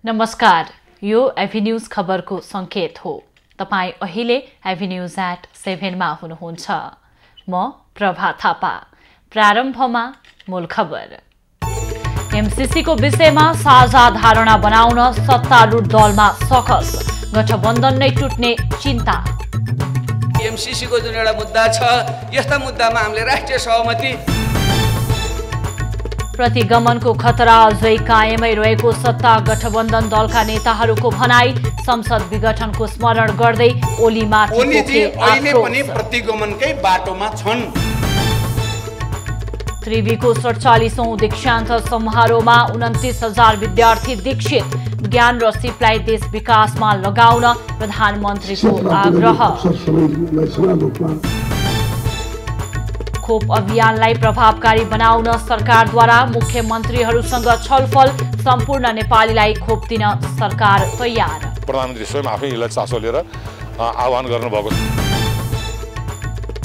नमस्कार, यो एभिन्यूज खबरको संकेत हो। तपाई अहिले एभिन्यूज@7 मा हुनुहुन्छ। म प्रभा थापा। प्रारम्भमा मूल खबर। एमसीसी को विषयमा साझा धारणा बनाउन सत्तारूढ दलमा सकस, गठबन्धन नै टुट्ने चिन्ता। एमसीसी को जुन एउटा मुद्दा छ, यस्ता मुद्दामा हामीले राष्ट्रिय सहमति प्रतिगमनको खतरा अझै कायमै रहेको सत्ता गठबन्धन दलका नेताहरूको भनाई। संसद विघटनको स्मरण गर्दै ओलीमाथि अहिले पनि प्रतिगमनकै बाटोमा छन्। त्रिवीको 47औं दीक्षान्त समारोहमा 29,000 विद्यार्थी दीक्षित। ज्ञान र सिपलाई देश विकासमा लगाउन प्रधानमन्त्रीको आग्रह। खोप अभियानलाई प्रभावकारी बनाउन सरकारद्वारा मुख्यमन्त्रीहरूसँग छलफल। सम्पूर्ण नेपालीलाई खोप दिन सरकार तयार। प्रधानमन्त्री स्वयं आफै यसलाई चासो लिएर आह्वान गर्नुभएको छ।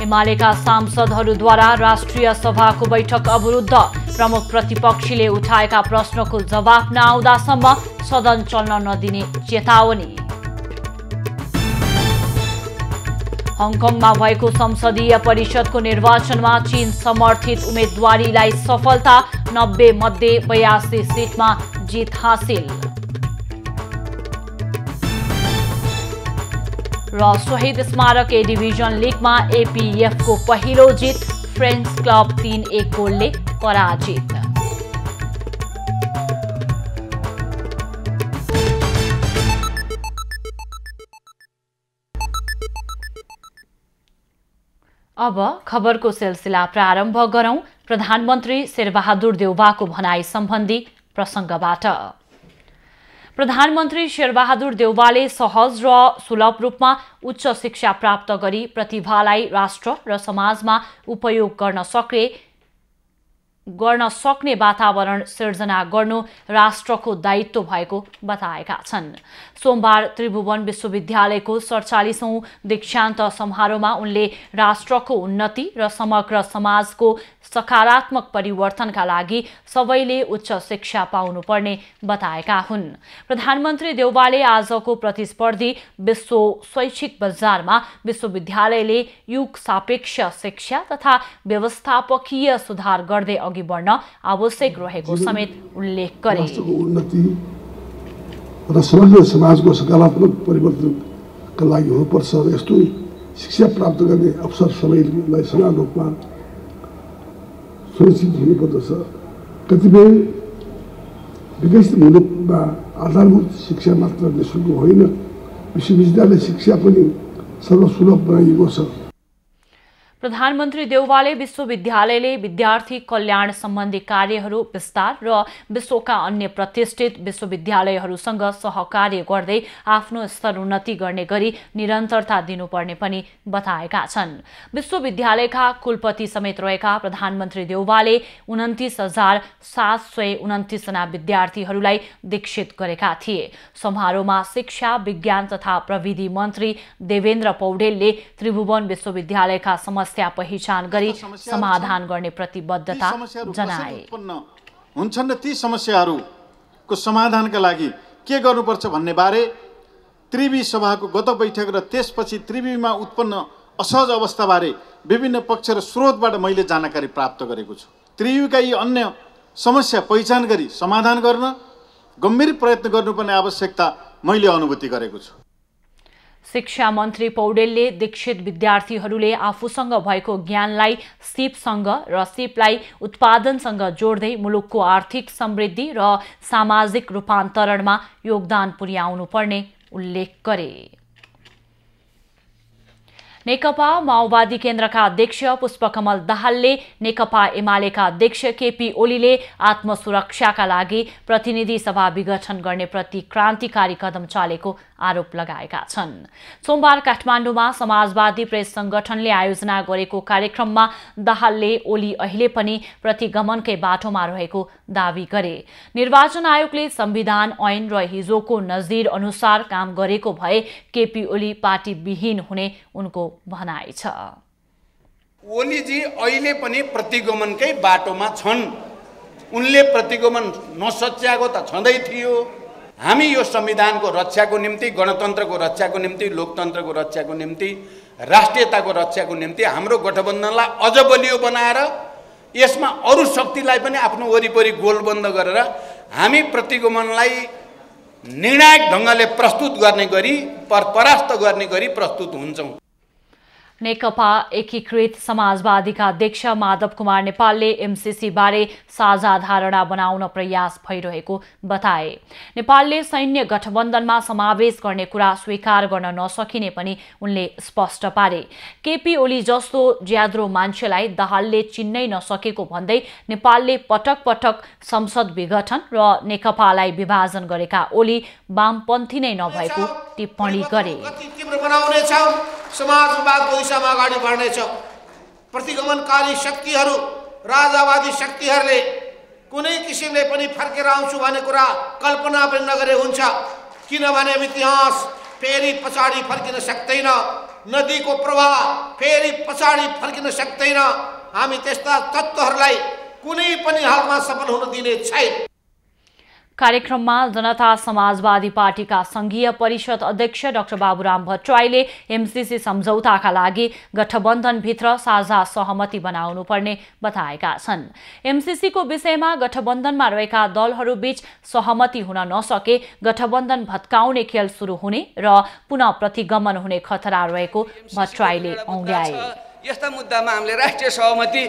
एमालेका सांसदहरूद्वारा राष्ट्रिय सभाको बैठक अवरुद्ध। प्रमुख प्रतिपक्षीले उठाएका प्रश्नको जवाफ नआउँदासम्म सदन चल्न नदिने चेतावनी। हङकङमा भएको संसदीय परिषदको निर्वाचनमा चीन समर्थित उम्मेदवारीलाई सफलता। 90 मध्ये 82 सिटमा जित हासिल। र शहीद स्मारक ए डिभिजन लिगमा एपीएफको पहिलो जित। फ्रेन्च क्लब 3-1 गोलले पराजित। अब खबरको सिलसिला प्रारम्भ गरौं। प्रधानमन्त्री शेरबहादुर देउवाको भनाई सम्बन्धी प्रसंगबाट। प्रधानमन्त्री शेरबहादुर देउवाले सहज र सुलभ रूपमा उच्च शिक्षा प्राप्त गरी प्रतिभालाई राष्ट्र र समाजमा उपयोग गर्न सक्ने वातावरण सिर्जना गर्नु राष्ट्रको दायित्व भएको बताएका छन्। सोमबार त्रिभुवन विश्वविद्यालयको 47औं दीक्षान्त समारोहमा उनले राष्ट्रको उन्नति र समग्र समाजको सकारात्मक परिवर्तनका लागि सबैले उच्च शिक्षा पाउनुपर्ने बताएका हुन्। प्रधानमन्त्री देउवाले आजको प्रतिस्पर्धी विश्व शैक्षिक बजारमा विश्वविद्यालयले युग सापेक्ष शिक्षा तथा व्यवस्थापकीय सुधार गर्दै अघि बढ्न आवश्यक रहेको समेत उल्लेख गरे। र समग्र समाजको सकारात्मक परिवर्तनका लागि हुनुपर्छ। यस्तो शिक्षा प्राप्त गर्ने अवसर सबैलाई समान रूपमा सुनिश्चित हुनुपर्दछ। कतिपय विकसित मुलुकमा आधारभूत शिक्षा मात्र निःशुल्क होइन, विश्वविद्यालय शिक्षा पनि सर्वसुलभ बनाइएको छ। प्रधानमन्त्री देउवाले विश्वविद्यालयले विद्यार्थी कल्याण सम्बन्धी कार्यहरू विस्तार र विश्वका अन्य प्रतिष्ठित विश्वविद्यालयहरूसँग सहकार्य गर्दै आफ्नो स्तर उन्नति गर्ने गरी निरन्तरता दिनुपर्ने पनि बताएका छन्। विश्वविद्यालयका कुलपति समेत रहेका प्रधानमन्त्री देउवाले 29,729 जना विद्यार्थीहरूलाई दीक्षित गरेका थिए। समारोहमा शिक्षा, विज्ञान तथा प्रविधि मन्त्री देवेन्द्र पौडेलले त्रिभुवन विश्वविद्यालयका समस्या पहिचान गरी समाधान गर्ने प्रतिबद्धता जनाए। हुन्छन् र ती समस्याहरूको समाधानका लागि के गर्नुपर्छ भन्ने बारे त्रिवी सभाको गत बैठक र त्यसपछि त्रिवीमा उत्पन्न असहज अवस्थाबारे विभिन्न पक्ष र स्रोतबाट मैले जानकारी प्राप्त गरेको छु। त्रिवीका यी अन्य समस्या पहिचान गरी समाधान गर्न गम्भीर प्रयत्न गर्नुपर्ने आवश्यकता मैले अनुभूति गरेको छु। शिक्षा मन्त्री पौडेलले दीक्षित विद्यार्थीहरूले आफूसँग भएको ज्ञानलाई सिपसँग र सिपलाई उत्पादनसँग जोड्दै मुलुकको आर्थिक समृद्धि र सामाजिक रूपान्तरणमा योगदान पुर्याउनु पर्ने उल्लेख गरे। नेकपा माओवादी केन्द्रका अध्यक्ष पुष्पकमल दाहालले नेकपा एमालेका अध्यक्ष केपी ओलीले आत्मसुरक्षाका लागि प्रतिनिधि सभा विघटन गर्ने प्रति क्रान्तिकारी कदम चालेको आरोप लगाएका छन्। सोमबार काठमाडौँमा समाजवादी प्रेस संगठनले आयोजना गरेको कार्यक्रममा दाहालले ओली अहिले पनि प्रतिगमनकै बाटोमा रहेको दावी गरे। निर्वाचन आयोगले संविधान ऐन र हिजोको नजिर अनुसार काम गरेको भए केपी ओली पार्टी विहीन हुने उनको भनाइ छ। ओलीजी अहिले पनि प्रतिगमनकै बाटोमा छन्। उनले प्रतिगमन नसच्याएको त छँदै थियो, हामी यो संविधानको रक्षाको निम्ति, गणतन्त्रको रक्षाको निम्ति, लोकतन्त्रको रक्षाको निम्ति, राष्ट्रियताको रक्षाको निम्ति हाम्रो गठबन्धनलाई अझ बलियो बनाएर यसमा अरू शक्तिलाई पनि आफ्नो वरिपरि गोलबन्द गरेर हामी प्रतिगमनलाई निर्णायक ढङ्गले प्रस्तुत गर्ने गरी परास्त गर्ने गरी प्रस्तुत हुन्छौँ। नेकपा एकीकृत समाजवादीका अध्यक्ष माधव कुमार नेपालले एमसीसी बारे साझा धारणा बनाउन प्रयास भइरहेको बताए। नेपालले सैन्य गठबन्धनमा समावेश गर्ने कुरा स्वीकार गर्न नसकिने पनि उनले स्पष्ट पारे। केपी ओली जस्तो ज्याद्रो मान्छेलाई दाहालले चिन्नै नसकेको भन्दै नेपालले पटक पटक संसद विघटन र नेकपालाई विभाजन गरेका ओली वामपन्थी नै नभएको टिप्पणी गरे। समाजवादको दिशामा अगाडि बढ्नेछ। प्रतिगमनकारी शक्तिहरू, राजावादी शक्तिहरूले कुनै किसिमले पनि फर्केर आउँछु भन्ने कुरा कल्पना पनि नगरे हुन्छ, किनभने इतिहास फेरि पछाडि फर्किन सक्दैन, नदीको प्रवाह फेरि पछाडि फर्किन सक्दैन। हामी त्यस्ता तत्त्वहरूलाई कुनै पनि हालमा सफल हुन दिने छैन। कार्यक्रममा जनता समाजवादी पार्टीका संघीय परिषद अध्यक्ष डाक्टर बाबुराम भट्टराईले एमसीसी सम्झौताका लागि गठबन्धनभित्र साझा सहमति बनाउनुपर्ने बताएका छन्। एमसीसीको विषयमा गठबन्धनमा रहेका दलहरूबीच सहमति हुन नसके गठबन्धन भत्काउने खेल सुरु हुने र पुनः प्रतिगमन हुने खतरा रहेको भट्टराईले औँल्याए। यस्ता मुद्दामा हामीले राष्ट्रिय सहमति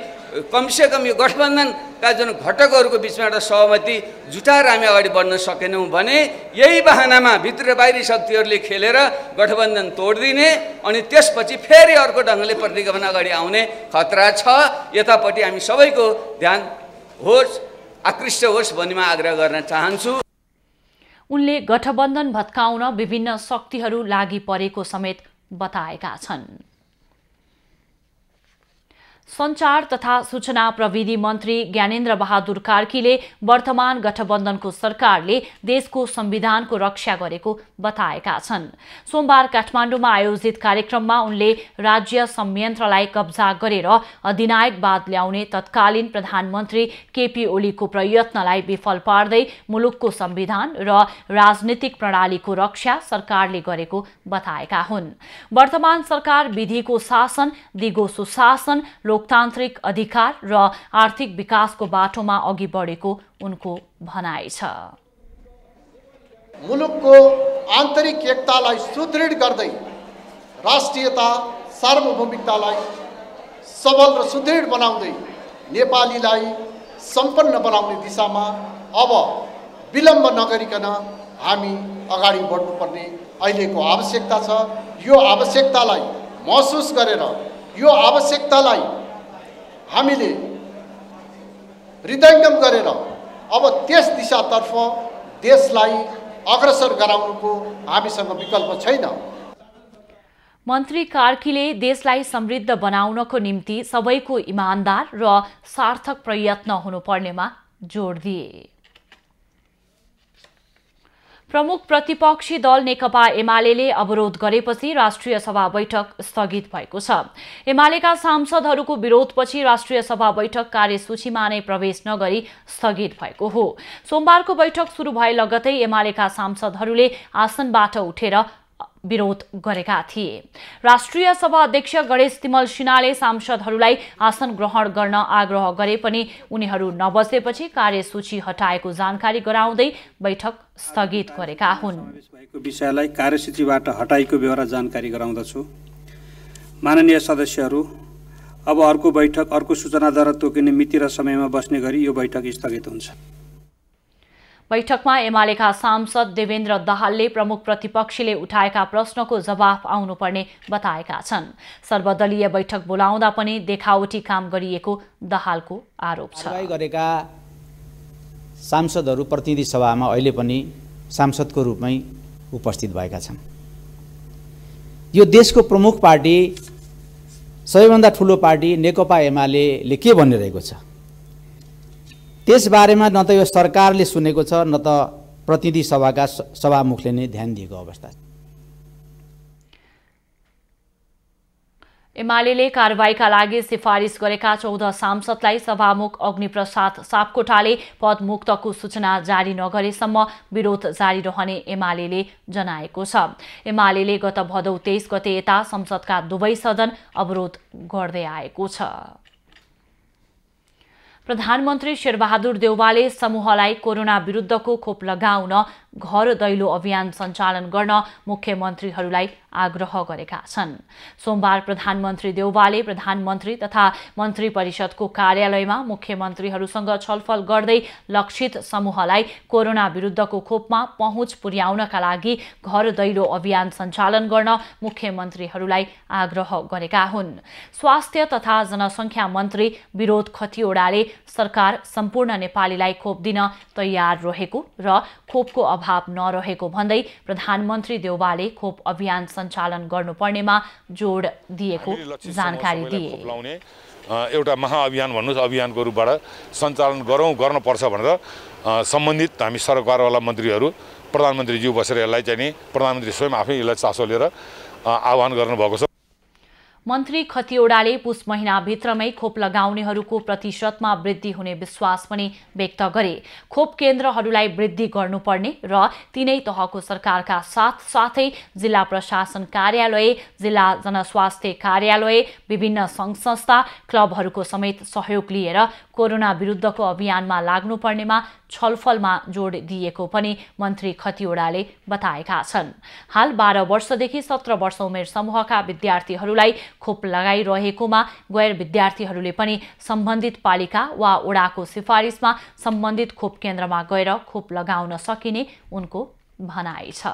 कमसेकम यो गठबन्धनका जुन घटकहरूको बिचमा एउटा सहमति जुटाएर हामी अगाडि बढ्न सकेनौँ भने यही बहानामा भित्र बाहिरी शक्तिहरूले खेलेर गठबन्धन तोडिदिने अनि त्यसपछि फेरि अर्को ढङ्गले प्रतिगमन अगाडि आउने खतरा छ। यतापट्टि हामी सबैको ध्यान होस्, आकृष्ट होस् भन्नेमा आग्रह गर्न चाहन्छु। उनले गठबन्धन भत्काउन विभिन्न शक्तिहरू लागि परेको समेत बताएका छन्। सञ्चार तथा सूचना प्रविधि मन्त्री ज्ञानेन्द्र बहादुर कार्कीले वर्तमान गठबन्धनको सरकारले देशको संविधानको रक्षा गरेको बताएका छन्। सोमबार काठमाडौँमा आयोजित कार्यक्रममा उनले राज्य संयन्त्रलाई कब्जा गरेर अधिनायकवाद ल्याउने तत्कालीन प्रधानमन्त्री केपी ओलीको प्रयत्नलाई विफल पार्दै मुलुकको संविधान र राजनीतिक प्रणालीको रक्षा सरकारले गरेको बताएका हुन्। वर्तमान सरकार विधिको शासन, दिगो सुशासन, लोकतान्त्रिक अधिकार र आर्थिक विकासको बाटोमा अघि बढेको उनको भनाइ छ। मुलुकको आन्तरिक एकतालाई सुदृढ गर्दै राष्ट्रियता सार्वभौमिकतालाई सबल र सुदृढ बनाउँदै नेपालीलाई सम्पन्न बनाउने दिशामा अब विलम्ब नगरिकन हामी अगाडि बढ्नुपर्ने अहिलेको आवश्यकता छ। यो आवश्यकतालाई महसुस गरेर यो आवश्यकतालाई हामीले हृदयङ्गम गरेर अब त्यस दिशातर्फ देशलाई अग्रसर गराउनुको हामीसँग विकल्प छैन। मन्त्री कार्कीले देशलाई समृद्ध बनाउनको निम्ति सबैको इमानदार र सार्थक प्रयत्न हुनुपर्नेमा जोड दिए। प्रमुख प्रतिपक्षी दल नेकपा एमालेले अवरोध गरेपछि राष्ट्रिय सभा बैठक स्थगित भएको छ। एमालेका सांसदहरूको विरोधपछि राष्ट्रिय सभा बैठक कार्यसूचीमा नै प्रवेश नगरी स्थगित भएको हो। सोमबारको बैठक सुरु भए लगतै एमालेका सांसदहरूले आसनबाट उठेर विरोध गरेका थिए। राष्ट्रिय सभा अध्यक्ष गणेश तिमल सिन्हाले सांसदहरूलाई आसन ग्रहण गर्न आग्रह गरे पनि उनीहरू नबसेपछि कार्यसूची हटाएको जानकारी गराउँदै बैठक स्थगित गरेका हुन्। विषयलाई कार्यसूचीबाट हटाएको बेहोरा जानकारी गराउँदछु। माननीय सदस्यहरू, अब अर्को बैठक अर्को सूचनाद्वारा तोकिने मिति र समयमा बस्ने गरी यो बैठक स्थगित हुन्छ। बैठकमा एमालेका सांसद देवेन्द्र दाहालले प्रमुख प्रतिपक्षीले उठाएका प्रश्नको जवाफ आउनुपर्ने बताएका छन्। सर्वदलीय बैठक बोलाउँदा पनि देखावटी काम गरिएको दाहालको आरोप छ। गरेका सांसदहरू प्रतिनिधि सभामा अहिले पनि सांसदको रूपमै उपस्थित भएका छन्। यो देशको प्रमुख पार्टी, सबैभन्दा ठुलो पार्टी नेकपा एमालेले के भनिरहेको छ त्यसबारेमा न त यो सरकारले सुनेको छ न त प्रतिनिधि सभाका सभामुखले नै ध्यान दिएको अवस्था छ। एमालेले कारबाहीका लागि सिफारिस गरेका 14 सांसदलाई सभामुख अग्निप्रसाद सापकोटाले पदमुक्तको सूचना जारी नगरेसम्म विरोध जारी रहने एमालेले जनाएको छ। एमालेले गत भदौ 23 गते यता संसदका दुवै सदन अवरोध गर्दै आएको छ। प्रधानमन्त्री शेरबहादुर देउवाले समूहलाई कोरोना विरुद्धको खोप लगाउन घर दैलो अभियान सञ्चालन गर्न मुख्यमन्त्रीहरूलाई आग्रह गरेका छन्। सोमबार प्रधानमन्त्री देउवाले प्रधानमन्त्री तथा मन्त्री परिषदको कार्यालयमा मुख्यमन्त्रीहरूसँग छलफल गर्दै लक्षित समूहलाई कोरोना विरुद्धको खोपमा पहुँच पुर्याउनका लागि घर दैलो अभियान सञ्चालन गर्न मुख्यमन्त्रीहरूलाई आग्रह गरेका हुन्। स्वास्थ्य तथा जनसङ्ख्या मन्त्री विरोध खतिवड़ाले सरकार सम्पूर्ण नेपालीलाई खोप दिन तयार रहेको र खोपको अभाव नरहेको भन्दै प्रधानमन्त्री देउवाले खोप अभियान सञ्चालन गर्नुपर्नेमा जोड दिएको जानकारी दिए। एउटा महाअभियान भन्नुस् अभियानको रूपबाट सञ्चालन गर्नुपर्छ भनेर सम्बन्धित हामी सरकारवाला मन्त्रीहरू प्रधानमन्त्रीज्यू बसेर यसलाई चाहिँ नि प्रधानमन्त्री स्वयं आफै यसलाई चासो लिएर आह्वान गर्नुभएको छ। मन्त्री खतिवड़ाले पुस महिनाभित्रमै खोप लगाउनेहरूको प्रतिशतमा वृद्धि हुने विश्वास पनि व्यक्त गरे। खोप केन्द्रहरूलाई वृद्धि गर्नुपर्ने र तीनै तहको सरकारका साथै जिल्ला प्रशासन कार्यालय, जिल्ला जनस्वास्थ्य कार्यालय, विभिन्न सङ्घ संस्था, क्लबहरूको समेत सहयोग लिएर कोरोना विरुद्धको अभियानमा लाग्नुपर्नेमा छलफलमा जोड दिएको पनि मन्त्री खतिवड़ाले बताएका छन्। हाल 12 वर्षदेखि 17 वर्ष उमेर समूहका विद्यार्थीहरूलाई खोप लगाइरहेकोमा गैर विद्यार्थीहरूले पनि सम्बन्धित पालिका वा वडाको सिफारिसमा सम्बन्धित खोप केन्द्रमा गएर खोप लगाउन सकिने उनको भनाइ छ।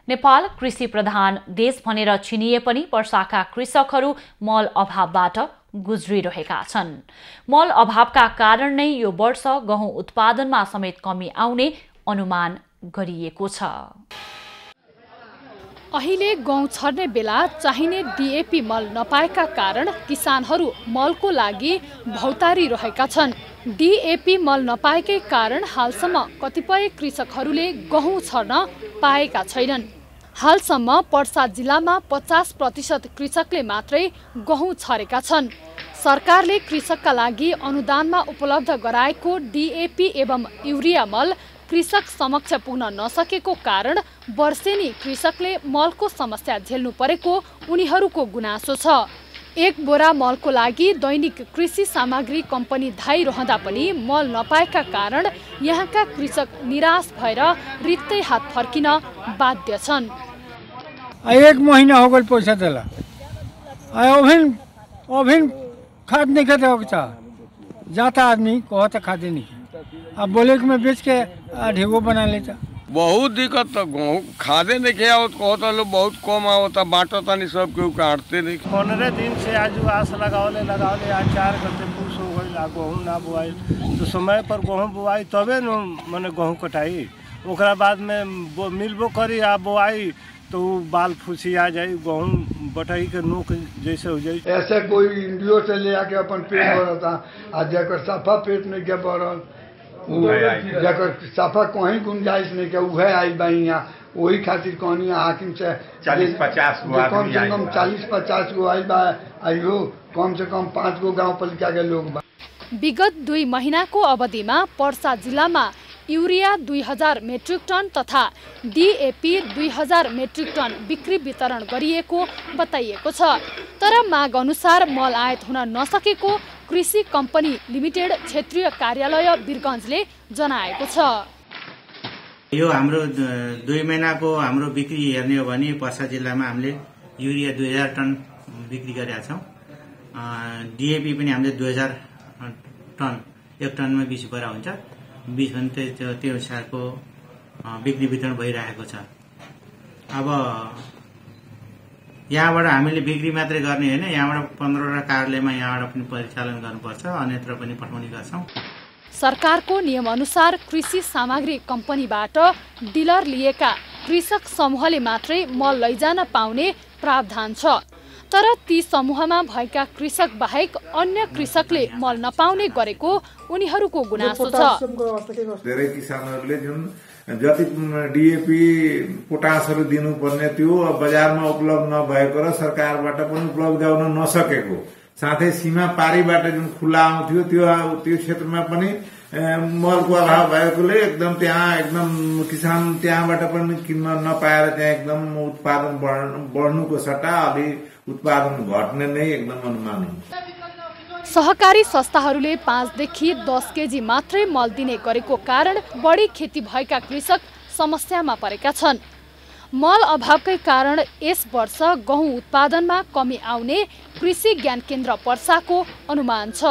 नेपाल कृषि प्रधान देश भनेर चिनिए पनि वर्षाका कृषकहरू मल अभावबाट गुज्रिरहेका छन्। मल अभावका कारण नै यो वर्ष गहुँ उत्पादनमा समेत कमी आउने अनुमान गरिएको छ। अहिले गहुँ छर्ने बेला चाहिने डीएपी मल नपाएका कारण किसानहरू मलको लागि भौतारी रहेका छन्। डीएपी मल नपाएकै कारण हालसम्म कतिपय कृषकहरूले गहुँ छर्न पाएका छैनन्। हालसम्म पर्सा जिल्लामा 50% कृषकले मात्रै गहुँ छरेका छन्। सरकारले कृषकका लागि अनुदानमा उपलब्ध गराएको डीएपी एवं युरिया मल कृषक समक्ष पुग्न नसकेको कारण वर्षेनी कृषकले मलको समस्या झेल्नु परेको उनीहरूको गुनासो छ। एक बोरा मलको लागि दैनिक कृषि सामग्री कम्पनी धाइरहँदा पनि मल नपाएका कारण यहाँका कृषक निराश भएर रित्तै हात फर्किन बाध्य छन्। एक महीना हो गए पैसा देला अभिन खाद नहीं खाते हो जाता आदमी कहता खाते नहीं अब बोले कि मैं बेच के ढेगो बना लेता। बहुत दिक्कत तो गेहूँ खादे नहीं किया कहता लोग बहुत कम आवता बांटता नहीं सब केहू काटते नहीं। 15 दिन से आज आस लगावले आज 4 घंटे पूछ हो गई गेहूँ ना बुआई तो समय पर गेहूँ बुआई तबे न मैंने गेहूँ कटाई ओकरा बाद में मिलबो करी आ बुआई तो बाल फूसी आ जाए गेहूँ बटाई के नोक जैसे हो जाए। ऐसे कोई इंडियो से ले आके अपन पेट भरता आ जकर साफा पेट नहीं के भरल जकर साफा कहीं गुंजाइश नहीं के उहे आई बा यहाँ वही खातिर कहनी हाकिम से 40-50 go com say com 40-50 go I बा आइयो कम से कम 5 गो गाँव पालिका के लोग बा। विगत 2 महीनाको अवधिमा पर्सा जिल्लामा युरिया 2000 मेट्रिक टन तथा डीएपी 2000 मेट्रिक टन बिक्री वितरण गरिएको बताइएको छ। तर माग अनुसार मल आयात हुन नसकेको कृषि कम्पनी लिमिटेड क्षेत्रीय कार्यालय वीरगञ्जले जनाएको छ। यो हाम्रो 2 महिनाको हाम्रो बिक्री हेर्ने हो भने पर्सा जिल्लामा हामीले युरिया 2000 टन बिक्री गरेका छौं। डीएपी पनि हामीले 2000 टन, एक टनमा 20 बोरा हुन्छ, 20 भने त्यो अनुसारको बिक्री वितरण भइरहेको छ। अब यहाँबाट हामीले बिक्री मात्रै गर्ने हैन, यहाँबाट 15वटा कार्यालयमा यहाँबाट पनि परिचालन गर्नुपर्छ, अन्यत्र पनि पठाउने गर्छौं। सरकारको नियम अनुसार कृषि सामग्री कम्पनीबाट डिलर लिएका कृषक समूहले मात्रै मल लैजान पाउने प्रावधान छ। तर ती समूहमा भएका कृषक बाहेक अन्य कृषकले मल नपाउने गरेको उनीहरूको गुनासो छ। धेरै किसानहरूले जुन जति डिएपी पोटासहरू दिनुपर्ने त्यो बजारमा उपलब्ध नभएको र सरकारबाट पनि उपलब्ध हुन नसकेको, साथै सीमा पारीबाट जुन खुला आउँथ्यो त्यो क्षेत्रमा पनि मलको अभाव भएकोले एकदम त्यहाँ एकदम किसान त्यहाँबाट पनि किन्न नपाएर त्यहाँ एकदम उत्पादन बढ्नुको सट्टा अलि उत्पादन घट्ने नै एकदम अनुमान हुन्छ। सहकारी संस्थाहरूले 5 देखि 10 केजी मात्रै मल दिने गरेको कारण बढी खेती भएका कृषक समस्यामा परेका छन्। मल अभावकै कारण यस वर्ष गहुँ उत्पादनमा कमी आउने कृषि ज्ञान केन्द्र पर्साको अनुमान छ।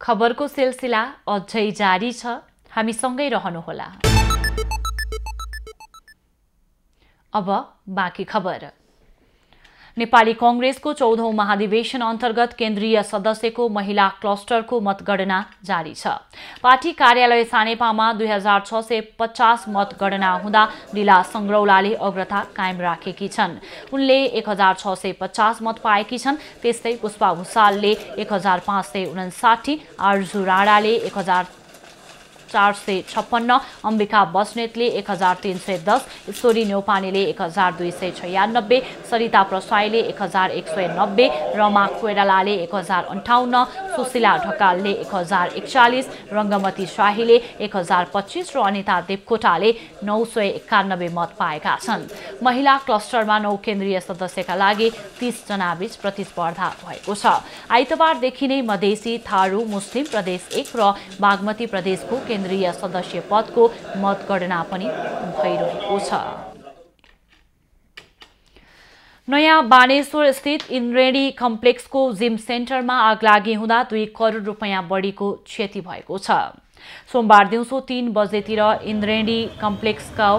खबरको सिलसिला अझै जारी छ, हामीसँगै रहनुहोला। अब बाँकी खबर। नेपाली कांग्रेसको 14औं महाधिवेशन अन्तर्गत केन्द्रीय सदस्यको महिला क्लस्टरको मतगणना जारी छ। पार्टी कार्यालय सानेपामा 2650 मतगणना हुँदा लीला संग्रौलाले अग्रता कायम राखेकी छन्। उनले 1650 मत पाएकी छन्। त्यस्तै पुष्पा भुसालले 1559, आर्जु राणाले 1456, अम्बिका बस्नेतले 1310, ईश्वरी न्यौपानेले 1296, सरिता प्रसाईले 1190, रमा कोइरालाले 1058, सुशीला ढकालले 1041, रंगमती शाहीले 1025 र अनिता देवकोटाले 991 मत पाएका छन्। महिला क्लस्टरमा 9 केन्द्रीय सदस्यका लागि 30 जना बीच प्रतिस्पर्धा भएको छ। आइतबारदेखि नै मधेसी, थारू, मुस्लिम प्रदेश 1 र बागमती प्रदेशको केन्द्रीय सदस्य पदको मतगणना पनि भइरहेको छ। नयाँ बानेश्वर स्थित इन्द्रेणी कम्प्लेक्सको जिम सेन्टरमा आगलागी हुँदा 2 करोड रुपैयाँ बढीको क्षति भएको छ। सोमबार दिउँसो 3 बजेतिर इन्द्रेणी कम्प्लेक्सको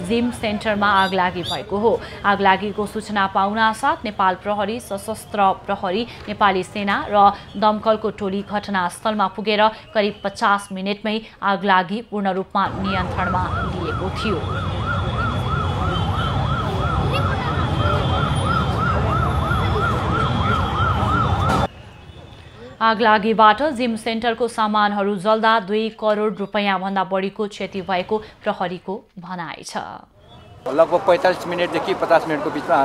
जिम सेन्टरमा आगलागी भएको हो। आगलागीको सूचना पाउनासाथ नेपाल प्रहरी, सशस्त्र प्रहरी, नेपाली सेना र दमकलको टोली घटनास्थलमा पुगेर करिब 50 मिनेटमै आगलागी पूर्ण रूपमा नियन्त्रणमा लिएको थियो। आगलागीबाट जिम सेन्टरको सामानहरू जल्दा 2 करोड रुपैयाँ भन्दा बढीको क्षति भएको प्रहरीको भनाइ छ। लगभग 45 मिनटदेखि 50 मिनटको बिचमा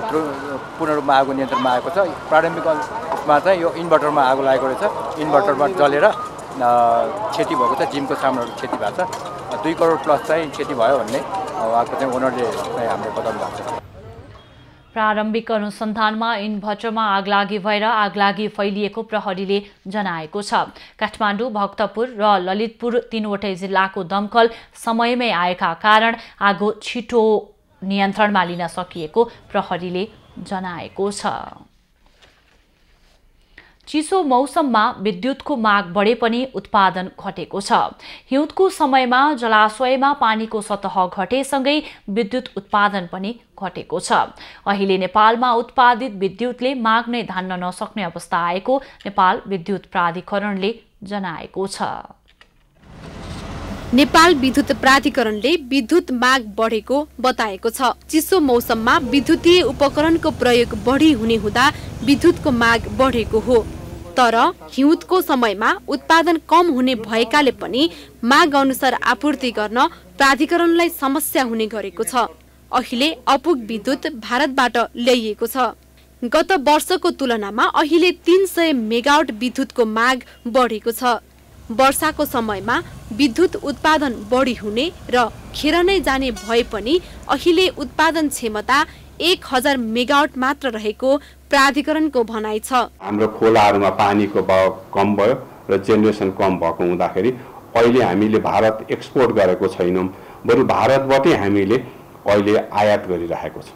पूर्ण रूपमा आगो नियन्त्रणमा आएको छ। प्रारम्भिक उसमा चाहिँ यो इन्भर्टरमा आगो लागेको रहेछ। इन्भर्टरमा जलेर क्षति भएको छ। जिमको सामानहरू क्षति भएको छ। 2 करोड प्लस चाहिँ क्षति भयो भन्ने उहाँको चाहिँ ओनरले चाहिँ हामीले बताउनु भएको छ। प्रारम्भिक अनुसन्धानमा इन्भर्टरमा आगलागी भएर आगलागी फैलिएको प्रहरीले जनाएको छ। काठमाडौँ, भक्तपुर र ललितपुर 3वटै जिल्लाको दमकल समयमै आएका कारण आगो छिटो नियन्त्रणमा लिन सकिएको प्रहरीले जनाएको छ। चिसो मौसममा विद्युतको माग बढे पनि उत्पादन घटेको छ। हिउँदको समयमा जलाशयमा पानीको सतह घटेसँगै विद्युत उत्पादन पनि घटेको छ। अहिले नेपालमा उत्पादित विद्युतले माग नै धान्न नसक्ने अवस्था आएको नेपाल विद्युत प्राधिकरणले जनाएको छ। नेपाल विद्युत प्राधिकरणले विद्युत माग बढेको बताएको छ। चिसो मौसममा विद्युतीय उपकरणको प्रयोग बढी हुने हुँदा विद्युतको माग बढेको हो। तर हिउँदको समयमा उत्पादन कम हुने भएकाले पनि माग अनुसार आपूर्ति गर्न प्राधिकरणलाई समस्या हुने गरेको छ। अहिले अपुग विद्युत भारतबाट ल्याइएको छ। गत वर्षको तुलनामा अहिले 300 मेगावाट विद्युतको माग बढेको छ। वर्षाको समयमा विद्युत उत्पादन बढी हुने र खेर नै जाने भए पनि अहिले उत्पादन क्षमता 1000 मेगावाट मात्र रहेको प्राधिकरणको भनाइ छ। हाम्रो खोलाहरूमा पानीको बहाव कम भयो र जेनेरेसन कम भएको हुँदाखेरि अहिले हामीले भारत एक्सपोर्ट गरेको छैनौँ, बरु भारतबाटै हामीले अहिले आयात गरिरहेको छ।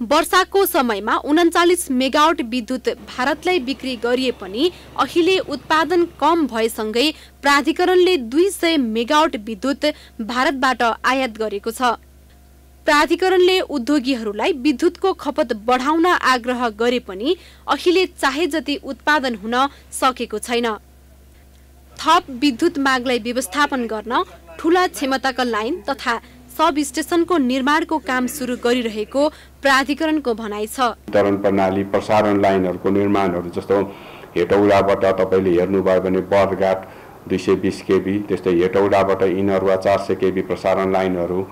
वर्षाको समयमा 39 मेगावाट विद्युत भारतलाई बिक्री गरिए पनि अहिले उत्पादन कम भएसँगै प्राधिकरणले 200 मेगावाट विद्युत भारतबाट आयात गरेको छ। प्राधिकरणले उद्योगीहरूलाई विद्युतको खपत बढाउन आग्रह गरे पनि अहिले चाहे जति उत्पादन हुन सकेको छैन। थप विद्युत मागलाई व्यवस्थापन गर्न ठूला क्षमताका लाइन तथा सब स्टेशनको निर्माणको काम सुरु गरिरहेको प्राधिकरणको भनाइ छ। वितरण प्रणाली प्रसारण लाइनहरूको निर्माणहरू जस्तो हेटौडाबाट तपाईँले हेर्नुभयो भने बरघाट 220 केबी, त्यस्तै हेटौडाबाट इनरुवा 400 केबी प्रसारण लाइनहरू,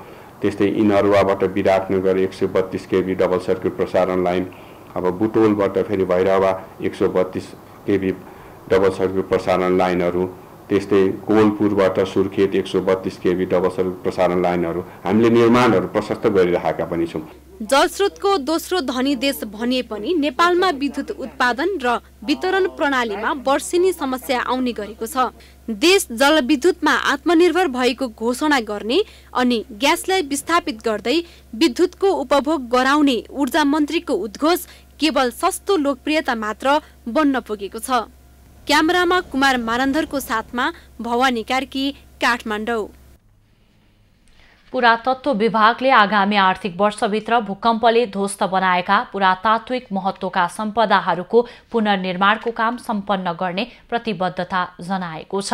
त्यस्तै इनरुवाबाट विराटनगर 132 केबी डबल सर्किट प्रसारण लाइन, अब बुटोलबाट फेरि भैरवा 132 केबी डबल सर्किट प्रसारण लाइनहरू, त्यस्तै कोलपुरबाट सुर्खेत 132 केबी डबल सर्किट प्रसारण लाइनहरू हामीले निर्माणहरू प्रशस्त गरिरहेका पनि छौँ। जलस्रोतको दोस्रो धनी देश भनिए पनि नेपालमा विद्युत उत्पादन र वितरण प्रणालीमा वर्षेनी समस्या आउने गरेको छ। देश जलविद्युतमा आत्मनिर्भर भएको घोषणा गर्ने अनि ग्यासलाई विस्थापित गर्दै विद्युतको उपभोग गराउने ऊर्जा मन्त्रीको उद्घोष केवल सस्तो लोकप्रियता मात्र बन्न पुगेको छ। क्यामेरामा कुमार मारन्धरको साथमा भवानी कार्की, काठमाडौँ। पुरातत्व विभागले आगामी आर्थिक वर्षभित्र भूकम्पले ध्वस्त बनाएका पुरातात्विक महत्त्वका सम्पदाहरूको पुनर्निर्माणको काम सम्पन्न गर्ने प्रतिबद्धता जनाएको छ।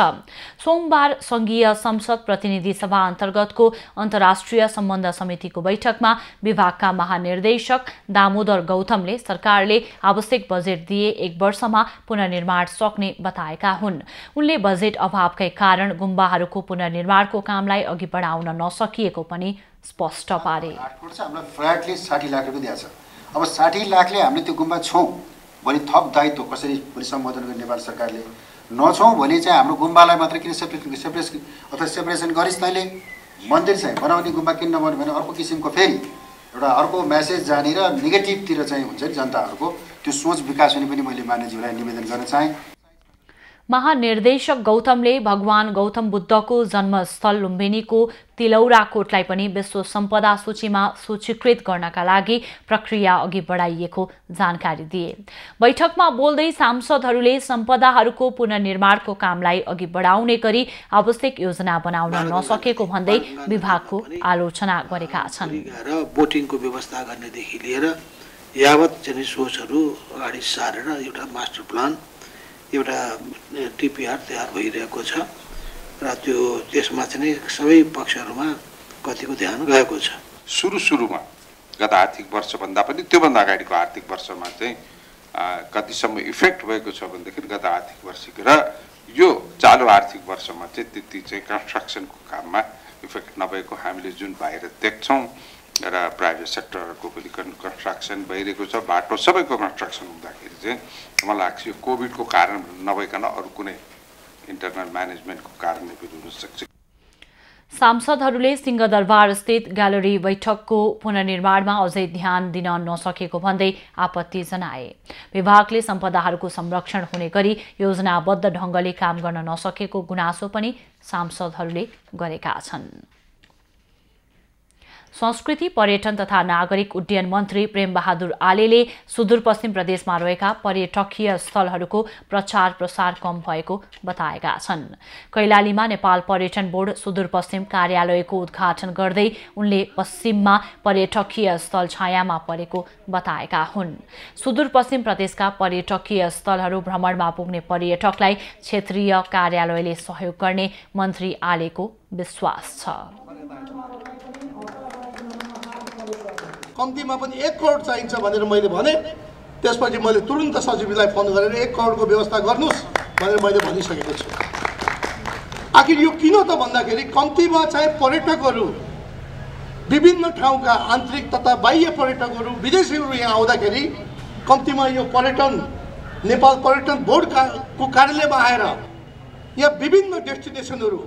सोमबार संघीय संसद प्रतिनिधि सभा अन्तर्गतको अन्तर्राष्ट्रिय सम्बन्ध समितिको बैठकमा विभागका महानिर्देशक दामोदर गौतमले सरकारले आवश्यक बजेट दिए 1 वर्षमा पुनर्निर्माण सक्ने बताएका हुन्। उनले बजेट अभावकै कारण गुम्बाहरूको पुनर्निर्माणको कामलाई अघि बढाउन नसकिए को पनि स्पष्ट पारे। हामीलाई फ्ल्याटले 60 लाख रुपैयाँ दिएको छ। अब 60 लाखले हामीले त्यो गुम्बा छौँ भने थप दायित्व कसरी पनि सम्बोधन गर्ने नेपाल सरकारले नछौँ भने चाहिँ हाम्रो गुम्बालाई मात्र किन सेपरेसन गरिस् तैँले मन्दिर चाहिँ बनाउने गुम्बा किन नबन्यो भने अर्को किसिमको फेरि एउटा अर्को मेसेज जाने र नेगेटिभतिर चाहिँ हुन्छ नि जनताहरूको त्यो सोच विकास हुने पनि मैले मान्यज्यूलाई निवेदन गर्न चाहेँ। महानिर्देशक गौतमले भगवान गौतम बुद्धको जन्मस्थल लुम्बिनीको तिलौरा कोटलाई पनि विश्व सम्पदा सूचीमा सूचीकृत गर्नका लागि प्रक्रिया अघि बढाइएको जानकारी दिए। बैठकमा बोल्दै सांसदहरूले सम्पदाहरूको पुनर्निर्माणको कामलाई अघि बढाउने गरी आवश्यक योजना बनाउन नसकेको भन्दै विभागको आलोचना गरेका छन्। बोटिङको व्यवस्था गर्नेदेखि लिएर यावत चाहिँ सोचहरू अगाडि सारेर एउटा मास्टर प्लान एउटा टिपिआर तयार भइरहेको छ र त्यसमा चाहिँ सबै पक्षहरूमा कतिको ध्यान गएको छ। सुरुमा गत आर्थिक वर्षभन्दा पनि त्योभन्दा अगाडिको आर्थिक वर्षमा चाहिँ कतिसम्म इफेक्ट भएको छ भनेदेखि गत आर्थिक वर्षको र यो चालु आर्थिक वर्षमा चाहिँ त्यति चाहिँ कन्स्ट्रक्सनको काममा इफेक्ट नभएको हामीले जुन बाहिर देख्छौँ र प्राइभेट सेक्टरको पनि कन्स्ट्रक्सन भइरहेको छ। बाटो सबैको कन्स्ट्रक्सन हुँदाखेरि चाहिँ मलाई लाग्छ यो कोभिडको कारण नभइकन अरू कुनै इन्टरनल म्यानेजमेन्टको कारणले पनि हुन सक्छ। सांसदहरूले सिंहदरबार स्थित ग्यालरी बैठकको पुनर्निर्माणमा अझै ध्यान दिन नसकेको भन्दै आपत्ति जनाए। विभागले सम्पदाहरूको संरक्षण हुने गरी योजनाबद्ध ढङ्गले काम गर्न नसकेको गुनासो पनि सांसदहरूले गरेका छन्। संस्कृति पर्यटन तथा नागरिक उड्डयन मन्त्री प्रेमबहादुर आलेले सुदूरपश्चिम प्रदेशमा रहेका पर्यटकीय स्थलहरूको प्रचार प्रसार कम भएको बताएका छन्। कैलालीमा नेपाल पर्यटन बोर्ड सुदूरपश्चिम कार्यालयको उद्घाटन गर्दै उनले पश्चिममा पर्यटकीय स्थल छायामा परेको बताएका हुन्। सुदूरपश्चिम प्रदेशका पर्यटकीय स्थलहरू भ्रमणमा पुग्ने पर्यटकलाई क्षेत्रीय कार्यालयले सहयोग गर्ने मन्त्री आलेको विश्वास छ। कम्तीमा पनि 1 करोड चाहिन्छ भनेर मैले भने, त्यसपछि मैले तुरुन्त सचिवलाई फोन गरेर 1 करोडको व्यवस्था गर्नुहोस् भनेर मैले भनिसकेको छु। आखिर यो किन त भन्दाखेरि कम्तीमा चाहिँ पर्यटकहरू विभिन्न ठाउँका आन्तरिक तथा बाह्य पर्यटकहरू विदेशीहरू यहाँ आउँदाखेरि कम्तीमा यो पर्यटन नेपाल पर्यटन बोर्डको कार्यालयमा आएर यहाँ विभिन्न डेस्टिनेसनहरू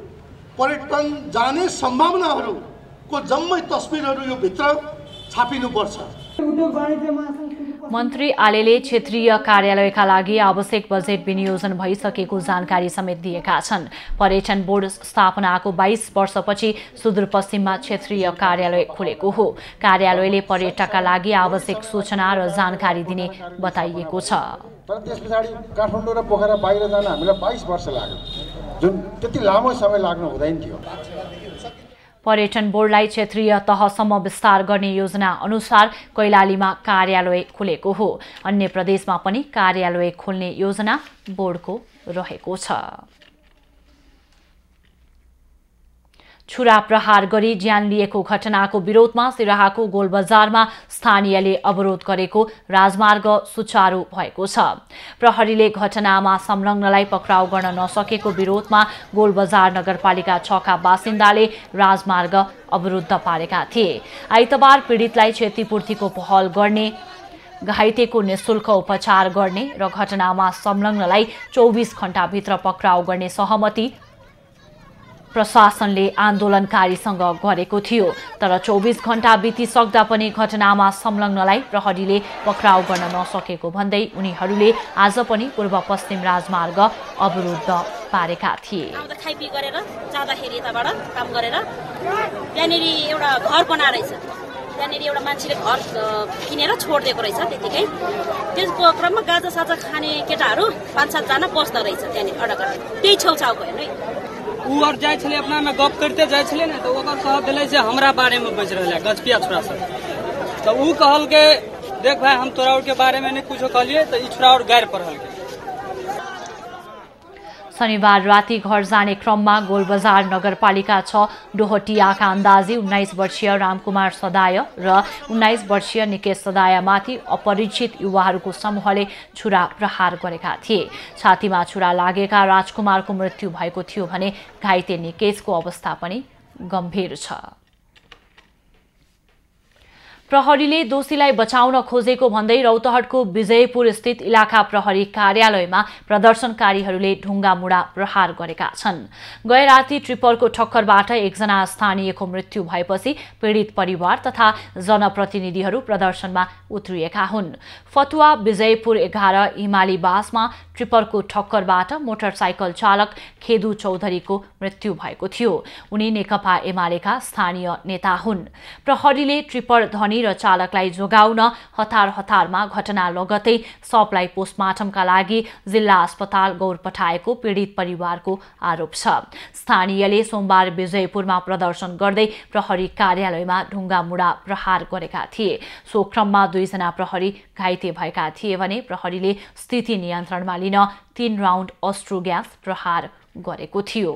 पर्यटन जाने सम्भावनाहरूको जम्मै तस्बिरहरू यो भित्र छापिनुपर्छ। मन्त्री आलेले क्षेत्रीय कार्यालयका लागि आवश्यक बजेट विनियोजन भइसकेको जानकारी समेत दिएका छन्। पर्यटन बोर्ड स्थापनाको 22 वर्षपछि सुदूरपश्चिममा क्षेत्रीय कार्यालय खुलेको हो। कार्यालयले पर्यटकका लागि आवश्यक सूचना र जानकारी दिने बताइएको छ। तर त्यस पछाडि काठमाडौँ र पोखरा बाहिर जान हामीलाई 22 वर्ष लाग्यो, जुन त्यति लामो समय लाग्नु हुँदैन थियो। पर्यटन बोर्डलाई क्षेत्रीय तहसम्म विस्तार गर्ने योजना अनुसार कैलालीमा कार्यालय खुलेको हो। अन्य प्रदेशमा पनि कार्यालय खोल्ने योजना बोर्डको रहेको छ। छुरा प्रहार गरी ज्यान लिएको घटनाको विरोधमा सिराहाको गोलबजारमा स्थानीयले अवरोध गरेको राजमार्ग सुचारू भएको छ। प्रहरीले घटनामा संलग्नलाई पक्राउ गर्न नसकेको विरोधमा गोलबजार नगरपालिका 6 का बासिन्दाले राजमार्ग अवरुद्ध पारेका थिए। आइतबार पीडितलाई क्षतिपूर्तिको पहल गर्ने, घाइतेको निशुल्क उपचार गर्ने र घटनामा संलग्नलाई 24 घण्टाभित्र पक्राउ गर्ने सहमति प्रशासनले आन्दोलनकारीसँग गरेको थियो। तर 24 घण्टा बितिसक्दा पनि घटनामा संलग्नलाई प्रहरीले पक्राउ गर्न नसकेको भन्दै उनीहरूले आज पनि पूर्व पश्चिम राजमार्ग अवरुद्ध पारेका थिए। खाइपी गरेर जाँदाखेरि यताबाट काम गरेर त्यहाँनिर एउटा घर बनाएर छ, त्यहाँनिर एउटा मान्छेले घर किनेर छोडिदिएको रहेछ। त्यतिकै त्यसको क्रममा गाजा साजा खाने केटाहरू 5-7 जना बस्दा रहेछ त्यहाँनिर अडक। त्यही छेउछाउको हेर्नु उ और जाय छले अपना में गप करते जाय छले ने, तो ओकर कहत देले जे हमरा बारे में बज रहले गजपिया छोरा सब। तो उ कहल के देख भाई हम तोरा और के बारे में नहीं कुछो कहलिए, तो ई छोरा और गायर पढ़ल के। शनिबार राति घर जाने क्रममा गोलबजार नगरपालिका 6 डोहटियाका अन्दाजी 19 वर्षीय रामकुमार सदाय र 19 वर्षीय निकेश सदायमाथि अपरिचित युवाहरूको समूहले छुरा प्रहार गरेका थिए। छातीमा छुरा लागेका राजकुमारको मृत्यु भएको थियो भने घाइते निकेशको अवस्था पनि गम्भीर छ। प्रहरीले दोषीलाई बचाउन खोजेको भन्दै रौतहटको विजयपुर स्थित इलाका प्रहरी कार्यालयमा प्रदर्शनकारीहरूले ढुङ्गा मुढा प्रहार गरेका छन्। गए राति ट्रिपरको ठक्करबाट एकजना स्थानीयको मृत्यु भएपछि पीडित परिवार तथा जनप्रतिनिधिहरू प्रदर्शनमा उत्रिएका हुन्। फतुवा विजयपुर 11 हिमाली बासमा ट्रिपरको ठक्करबाट मोटरसाइकल चालक खेदु चौधरीको मृत्यु भएको थियो। उनी नेकपा एमालेका स्थानीय नेता हुन्। प्रहरीले ट्रिपर धनी र चालकलाई जोगाउन हतारमा घटना लगतै शवलाई पोस्टमार्टमका लागि जिल्ला अस्पताल गौर पठाएको पीडित परिवारको आरोप छ। स्थानीयले सोमबार विजयपुरमा प्रदर्शन गर्दै प्रहरी कार्यालयमा ढुङ्गा मुढा प्रहार गरेका थिए। सो क्रममा 2 जना प्रहरी घाइते भएका थिए भने प्रहरीले स्थिति नियन्त्रणमा लिन 3 राउन्ड अस्ट्रो ग्यास प्रहार गरेको थियो।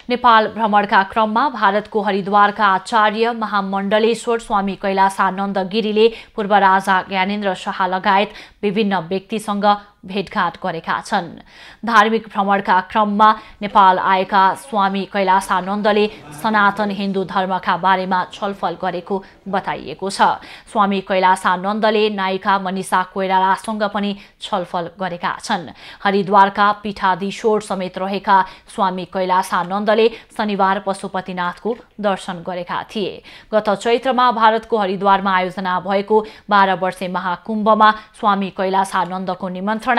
नेपाल भ्रमणका क्रममा भारतको हरिद्वारका आचार्य महामण्डलेश्वर स्वामी कैलासानन्द गिरीले पूर्व राजा ज्ञानेन्द्र शाह लगायत विभिन्न व्यक्तिसँग भेटघाट गरेका छन्। धार्मिक भ्रमणका क्रममा नेपाल आएका स्वामी कैलासानन्दले सनातन हिन्दू धर्मका बारेमा छलफल गरेको बताइएको छ। स्वामी कैलासानन्दले नायिका मनिषा कोइरालासँग पनि छलफल गरेका छन्। हरिद्वारका पीठाधीश्वर समेत रहेका स्वामी कैलासानन्दले शनिबार पशुपतिनाथको दर्शन गरेका थिए। गत चैत्रमा भारतको हरिद्वारमा आयोजना भएको 12 वर्षे महाकुम्भमा स्वामी कैलासानन्दको निमन्त्रण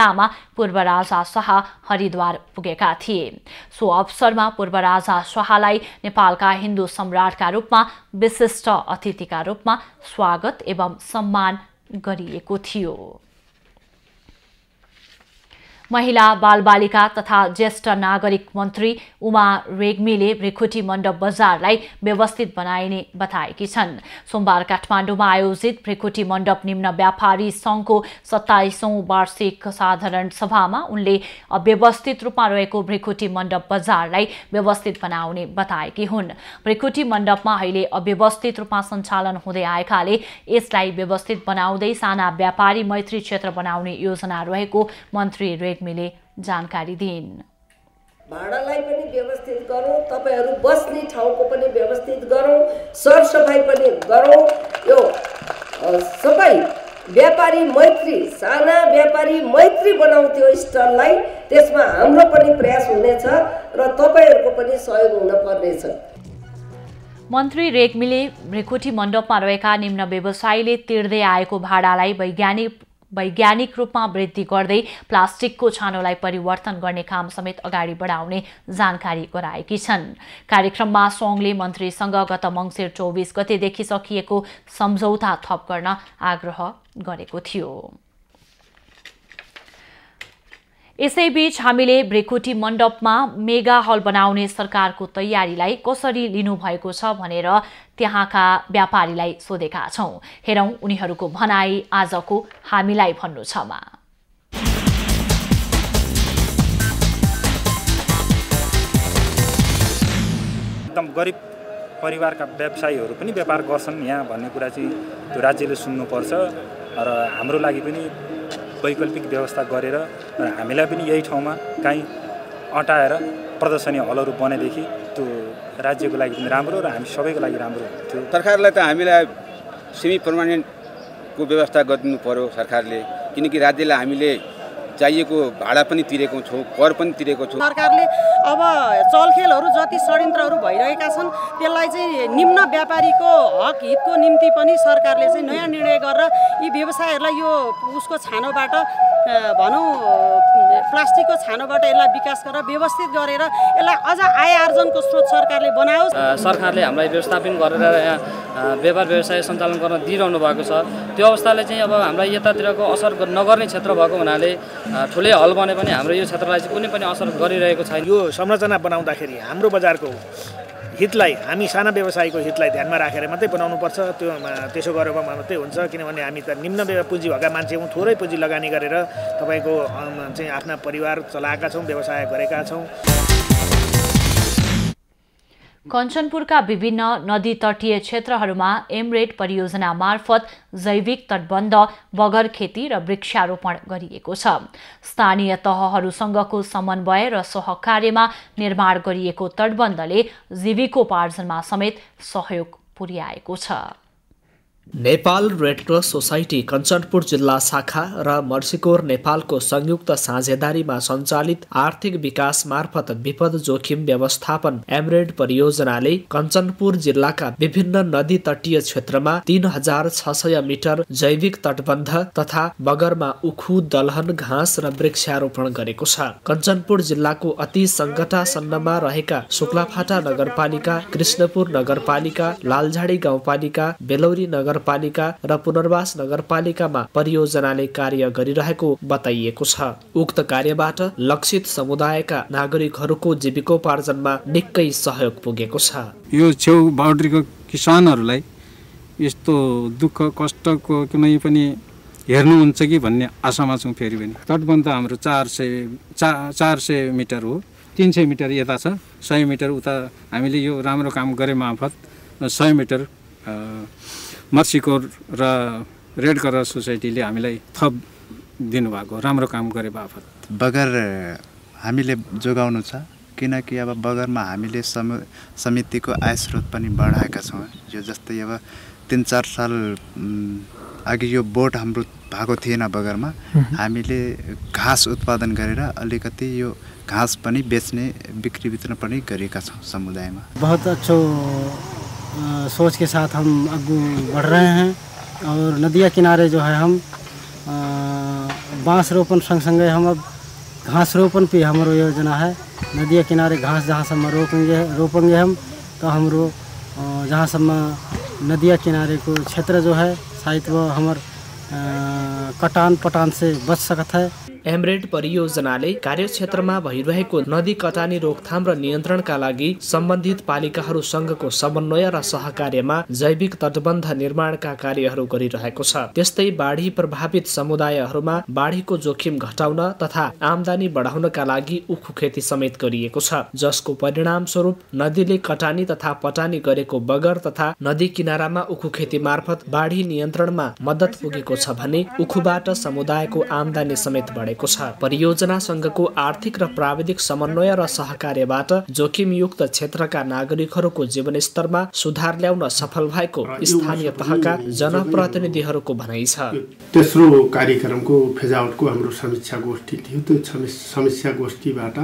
पूर्व राजा शाह हरिद्वार पुगेका थिए। सो अवसरमा पूर्व राजा शाहलाई नेपालका हिन्दू सम्राटका रूपमा विशिष्ट अतिथिका रूपमा स्वागत एवं सम्मान गरिएको थियो। महिला बालबालिका तथा ज्येष्ठ नागरिक मन्त्री उमा रेग्मीले भृकुटी मण्डप बजारलाई व्यवस्थित बनाइने बताएकी छन्। सोमबार काठमाडौँमा आयोजित भृकुटी मण्डप निम्न व्यापारी संघको 27औं वार्षिक साधारण सभामा उनले अव्यवस्थित रूपमा रहेको भृकुटी मण्डप बजारलाई व्यवस्थित बनाउने बताएकी हुन्। भृकुटी मण्डपमा अहिले अव्यवस्थित रूपमा सञ्चालन हुँदै आएकाले यसलाई व्यवस्थित बनाउँदै साना व्यापारी मैत्री क्षेत्र बनाउने योजना रहेको मन्त्री रेग्मीले जानकारी दिइन्। भाडालाई पनि व्यवस्थित गरौँ, तपाईहरू बस्ने ठाउँको पनि व्यवस्थित गरौँ, सरसफाइ पनि गरौँ। यो सबै व्यापारी मैत्री, साना व्यापारी मैत्री बनाउँथ्यो स्टललाई, त्यसमा हाम्रो पनि प्रयास हुनेछ र तपाईहरूको पनि सहयोग हुन पर्नेछ। मन्त्री रेग्मीले भृकुटी मण्डपमा रहेका निम्न व्यवसायीले तिर्दै आएको भाडालाई वैज्ञानिक रूपमा वृद्धि गर्दै प्लास्टिकको छानोलाई परिवर्तन गर्ने काम समेत अगाडि बढाउने जानकारी गराएकी छन्। कार्यक्रममा सङ्घले मन्त्रीसँग गत मङ्सिर 24 गतेदेखि सकिएको सम्झौता थप गर्न आग्रह गरेको थियो। यसैबीच हामीले भृकुटी मण्डपमा मेगा हल बनाउने सरकारको तयारीलाई कसरी लिनुभएको छ भनेर त्यहाँका व्यापारीलाई सोधेका छौं। हेरौं उनीहरूको भनाई आजको हामीलाई भन्नु छमा। गरिब परिवारका व्यवसायीहरू पनि व्यापार गर्छन् यहाँ भन्ने कुरा चाहिँ त्यो राज्यले सुन्नुपर्छ र हाम्रो लागि पनि वैकल्पिक व्यवस्था गरेर र हामीलाई पनि यही ठाउँमा काहीँ अटाएर प्रदर्शनी हलहरू बनेदेखि त्यो राज्यको लागि पनि राम्रो र हामी सबैको लागि राम्रो थियो। सरकारलाई त हामीलाई सेमी पर्मानेन्टको व्यवस्था गरिदिनु पर्यो सरकारले, किनकि राज्यलाई हामीले चाहिएको भाडा पनि तिरेको छौँ, कर पनि तिरेको छौँ। सरकारले अब चलखेलहरू जति षड्यन्त्रहरू भइरहेका छन् त्यसलाई चाहिँ निम्न व्यापारीको हक हितको निम्ति पनि सरकारले चाहिँ नयाँ निर्णय गरेर यी व्यवसायहरूलाई यो उसको छानोबाट भनौँ प्लास्टिकको छानोबाट यसलाई विकास गरेर व्यवस्थित गरेर यसलाई अझ आय आर्जनको स्रोत सरकारले बनाओस्। सरकारले हामीलाई व्यवस्थापन गरेर यहाँ व्यापार व्यवसाय सञ्चालन गर्न दिइरहनु भएको छ। त्यो अवस्थाले चाहिँ अब हामीलाई यतातिरको असर नगर्ने क्षेत्र भएको हुनाले ठुलै हल बने पनि हाम्रो यो क्षेत्रलाई चाहिँ कुनै पनि असर गरिरहेको छैन। यो संरचना बनाउँदाखेरि हाम्रो बजारको हितलाई, हामी साना व्यवसायीको हितलाई ध्यानमा राखेर मात्रै बनाउनुपर्छ। त्यसो गरेर मात्रै हुन्छ, किनभने हामी त निम्न पुँजी भएका मान्छे हौँ, थोरै पुँजी लगानी गरेर तपाईँको चाहिँ आफ्ना परिवार चलाएका छौँ, व्यवसाय गरेका छौँ। कञ्चनपुरका विभिन्न नदी तटीय क्षेत्रहरूमा एमरेड परियोजना मार्फत जैविक तटबन्ध, बगर खेती र वृक्षारोपण गरिएको छ। स्थानीय तहहरूसँगको समन्वय र सहकार्यमा निर्माण गरिएको तटबन्धले जीविकोपार्जनमा समेत सहयोग पुर्याएको छ। Nepal red cross society Kanchanpur जिल्ला शाखा र मर्सिकोर नेपालको संयुक्त साझेदारीमा सञ्चालित आर्थिक विकास मार्फत विपद जोखिम व्यवस्थापन एमरेड परियोजनाले कञ्चनपुर जिल्लाका विभिन्न नदी तटीय क्षेत्रमा 3600 मिटर जैविक तटबन्ध तथा बगरमा उखु, दलहन, घाँस र वृक्षारोपण गरेको छ। कञ्चनपुर जिल्लाको अति सङ्कटासन्नमा रहेका शुक्लाफाटा नगरपालिका, कृष्णपुर नगरपालिका, लालझाडी गाउँपालिका, बेलौरी नगरपालिका र पुनर्वास नगरपालिकामा परियोजनाले कार्य गरिरहेको बताइएको छ। उक्त कार्यबाट लक्षित समुदायका नागरिकहरूको जीविकोपार्जनमा निकै सहयोग पुगेको छ। यो छेउ बाउन्ड्रीको किसानहरूलाई यस्तो दुःख कष्टको कुनै पनि हेर्नुहुन्छ कि भन्ने आशामा छौँ। फेरि पनि तटबन्ध हाम्रो 400 मिटर हो, 300 मिटर यता छ, 100 मिटर उता। हामीले यो राम्रो काम गरे मार्फत 100 मिटर मर्सिकोर र रेड क्रस सोसाइटीले हामीलाई थप दिनुभएको राम्रो काम गरे बापत। बगर हामीले जोगाउनु छ, किनकि अब बगरमा हामीले समितिको आय स्रोत पनि बढाएका छौँ। यो जस्तै अब 3-4 साल अघि यो बोट हाम्रो भएको थिएन बगरमा, हामीले घाँस उत्पादन गरेर अलिकति यो घाँस पनि बेच्ने, बिक्री वितरण पनि गरेका छौँ समुदायमा। बहुत अच्छो सोच के साथ हम आगे बढ़ रहे हैं और नदिया किनारे जो है हम बांस रोपण संग संगे हम अब घास रोपण पे हमारो योजना है। नदिया किनारे घास जहाँ सब रोपेंगे हम, तो हमरो जहाँ सब नदिया किनारे को क्षेत्र जो है शायद वो हमार कटान पटान से बच सकता है। एमरेड परियोजनाले कार्यक्षेत्रमा भइरहेको नदी कटानी रोकथाम र नियन्त्रणका लागि सम्बन्धित पालिकाहरूसँगको समन्वय र सहकार्यमा जैविक तटबन्ध निर्माणका कार्यहरू गरिरहेको छ। त्यस्तै बाढी प्रभावित समुदायहरूमा बाढीको जोखिम घटाउन तथा आमदानी बढाउनका लागि उखु खेती समेत गरिएको छ, जसको परिणाम स्वरूप नदीले कटानी तथा पटानी गरेको बगर तथा नदी किनारामा उखु खेती मार्फत बाढी नियन्त्रणमा मद्दत पुगेको छ भने उखुबाट समुदायको आमदानी समेत बढेको छ। परियोजनासँगको आर्थिक र प्राविधिक समन्वय र सहकार्यबाट जोखिमयुक्त क्षेत्रका नागरिकहरूको जीवनस्तरमा सुधार ल्याउन सफल भएको स्थानीय तहका जनप्रतिनिधिहरूको भनाइ छ। तेस्रो कार्यक्रमको फेजआउटको हाम्रो समीक्षा गोष्ठी थियो। त्यो समीक्षा गोष्ठीबाट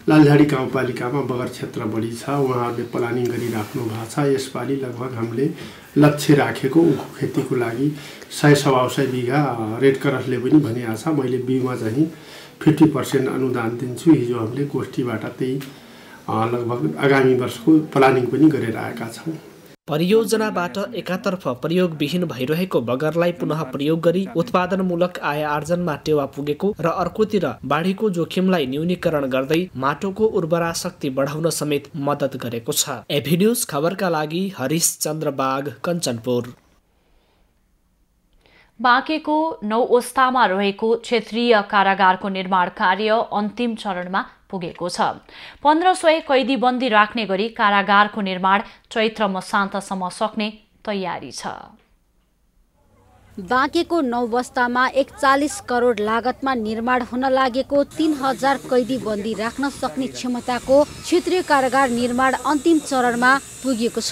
लालझाडी गाउँपालिकामा बगर क्षेत्र बढी छ, उहाँहरूले प्लानिङ गरिराख्नु भएको छ। यसपालि लगभग हामीले लक्ष्य राखेको उखु खेतीको लागि 100-125 बिघा रेड क्रसले पनि भनिएको छ। मैले बीमा चाहिँ 50% अनुदान दिन्छु। हिजो हामीले गोष्ठीबाट त्यही लगभग आगामी वर्षको प्लानिङ पनि गरेर आएका छौँ। परियोजनाबाट एकातर्फ प्रयोगविहीन भइरहेको बगरलाई पुनः प्रयोग गरी उत्पादनमूलक आय आर्जनमा टेवा पुगेको र अर्कोतिर बाढीको जोखिमलाई न्यूनीकरण गर्दै माटोको उर्वरा शक्ति बढाउन समेत मद्दत गरेको छ। एभिन्यूज खबरका लागि हरिश चन्द्र बाग, कञ्चनपुर। बाँकेको 9 ओस्तामा रहेको क्षेत्रीय कारागारको निर्माण कार्य अन्तिम चरणमा पुगेको छ। 1500 कैदी बन्दी राख्ने गरी कारागारको निर्माण चैत्र मसान्तसम्म सक्ने तयारी छ। बाँकेको 9 बस्तामा 41 करोड लागतमा निर्माण हुन लागेको 3000 कैदी बन्दी राख्न सक्ने क्षमताको क्षेत्रीय कारागार निर्माण अन्तिम चरणमा पुगेको छ।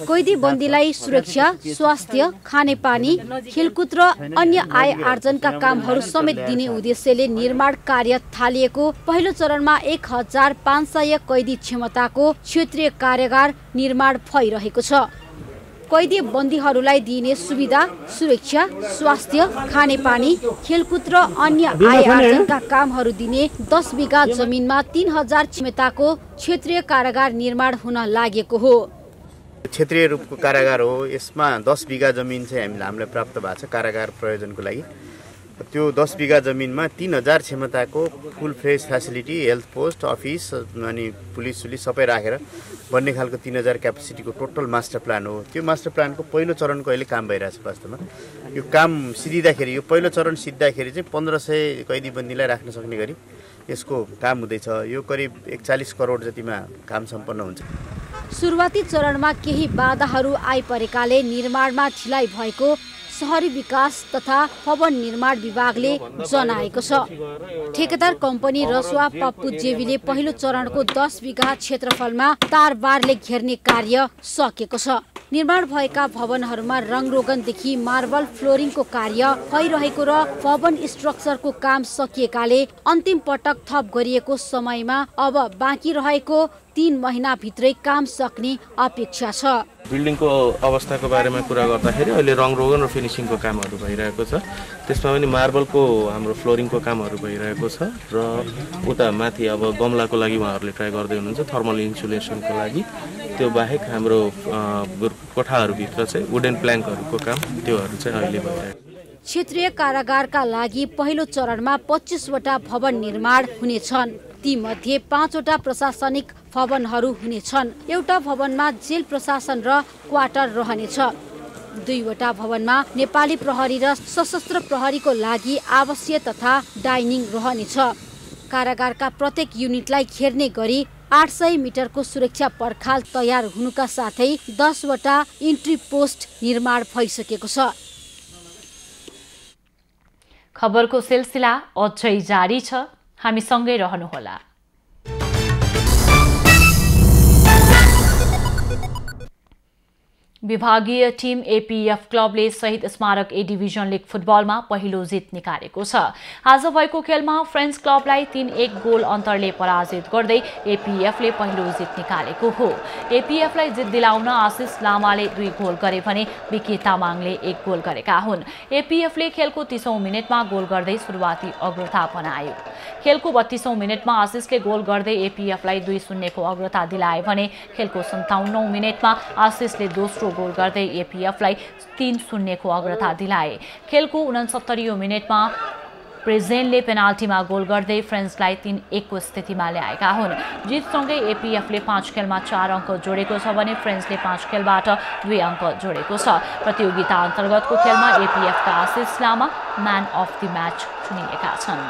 कैदी बन्दीलाई सुरक्षा, स्वास्थ्य, खानेपानी, खेलकुद र अन्य आय आर्जनका कामहरू समेत दिने उद्देश्यले निर्माण कार्य थालिएको पहिलो चरणमा 1500 कैदी क्षमताको क्षेत्रीय कारागार निर्माण भइरहेको छ। कैदी बन्दीहरूलाई दिइने सुविधा, सुरक्षा, स्वास्थ्य, खानेपानी, खेलकुद र अन्य आय आर्जनका कामहरू दिने 10 बिघा जमिनमा 3000 क्षमताको क्षेत्रीय कारागार निर्माण हुन लागेको हो। क्षेत्रीय रूपको कारागार हो। यसमा 10 बिघा जमिन चाहिँ हामीलाई प्राप्त भएको छ कारागार प्रयोजनको लागि। त्यो 10 बिघा जमिनमा 3000 क्षमताको full fresh facility, health post, office अनि पुलिस सबै राखेर बन्ने खालको 3000 क्यापेसिटीको टोटल मास्टर प्लान हो। त्यो मास्टर प्लानको पहिलो चरणको अहिले काम भइरहेछ। वास्तवमा यो काम सिद्धिँदाखेरि, यो पहिलो चरण सिद्धिँदाखेरि चाहिँ 1500 कैदी बन्दीलाई राख्न सक्ने गरी यसको काम हुँदैछ। यो करिब 41 करोड जतिमा काम सम्पन्न हुन्छ। सुरुवाती चरणमा केही बाधाहरू आइपरेकाले निर्माणमा ढिलाइ भएको शहरी विकास तथा भवन निर्माण विभागले जनाएको छ। ठेकेदार कम्पनी रसुवा पप्पू जेवीले पहिलो चरणको 10 बिघा क्षेत्रफलमा तारबारले घेर्ने कार्य सकेको छ। निर्माण भएका भवनहरूमा रङरोगनदेखि मार्बल फ्लोरिङको कार्य भइरहेको र भवन स्ट्रक्चरको काम सकिएकाले अन्तिम पटक थप गरिएको समयमा अब बाँकी रहेको 3 महिनाभित्रै काम सक्ने अपेक्षा छ। बिल्डिङको अवस्थाको बारेमा कुरा गर्दाखेरि अहिले रङरोगन र फिनिसिङको कामहरू भइरहेको छ। त्यसमा पनि मार्बलको हाम्रो फ्लोरिङको कामहरू भइरहेको छ र उता माथि अब गमलाको लागि उहाँहरूले ट्राई गर्दै हुनुहुन्छ थर्मल इन्सुलेसनको लागि। त्यो बाहेक हाम्रो कोठाहरूभित्र चाहिँ वुडन प्ल्याङ्कहरूको काम त्योहरू चाहिँ अहिले भइरहेको छ। क्षेत्रीय कारागारका लागि पहिलो चरणमा 25 वटा भवन निर्माण हुनेछन्। तीमध्ये 5 वटा प्रशासनिक भवनहरू हुनेछन्। एउटा भवनमा जेल प्रशासन र क्वार्टर रहनेछ। 2 वटा भवनमा नेपाली प्रहरी र सशस्त्र प्रहरीको लागि आवासीय तथा डाइनिङ रहनेछ। कारागारका प्रत्येक युनिटलाई घेर्ने गरी 800 मिटरको सुरक्षा पर्खाल तयार हुनुका साथै 10 वटा इन्ट्री पोस्ट निर्माण भइसकेको छ। खबरको सिलसिला अझै जारी छ। हामी सँगै रहनुहोला। विभागीय टिम एपीएफ क्लबले शहीद स्मारक ए डिभिजन लिग फुटबलमा पहिलो जित निकालेको छ। आज भएको खेलमा फ्रेन्च क्लबलाई 3-1 गोल अन्तरले पराजित गर्दै एपीएफले पहिलो जित निकालेको हो। एपीएफलाई जित दिलाउन आशिष लामाले 2 गोल गरे भने विकी तामाङले 1 गोल गरेका हुन्। एपीएफले खेलको 30औं मिनेटमा गोल गर्दै सुरुवाती अग्रता बनायो। खेलको 32औं मिनेटमा आशिषले गोल गर्दै एपीएफलाई 2-0 को अग्रता दिलाए भने खेलको 57औं मिनेटमा आशिषले दोस्रो गोल गर्दै एपीएफलाई 3-0 को अग्रता दिलाए। खेलको 69औं मिनेटमा प्रेजेनले पेनाल्टीमा गोल गर्दै फ्रेन्चलाई 3-1 को स्थितिमा ल्याएका हुन्। जितसँगै एपीएफले 5 खेलमा 4 अङ्क जोडेको छ भने फ्रेन्चले 5 खेलबाट 2 अङ्क जोडेको छ। प्रतियोगिता अन्तर्गतको खेलमा एपीएफका आशिष लामा म्यान अफ द म्याच चुनिएका छन्।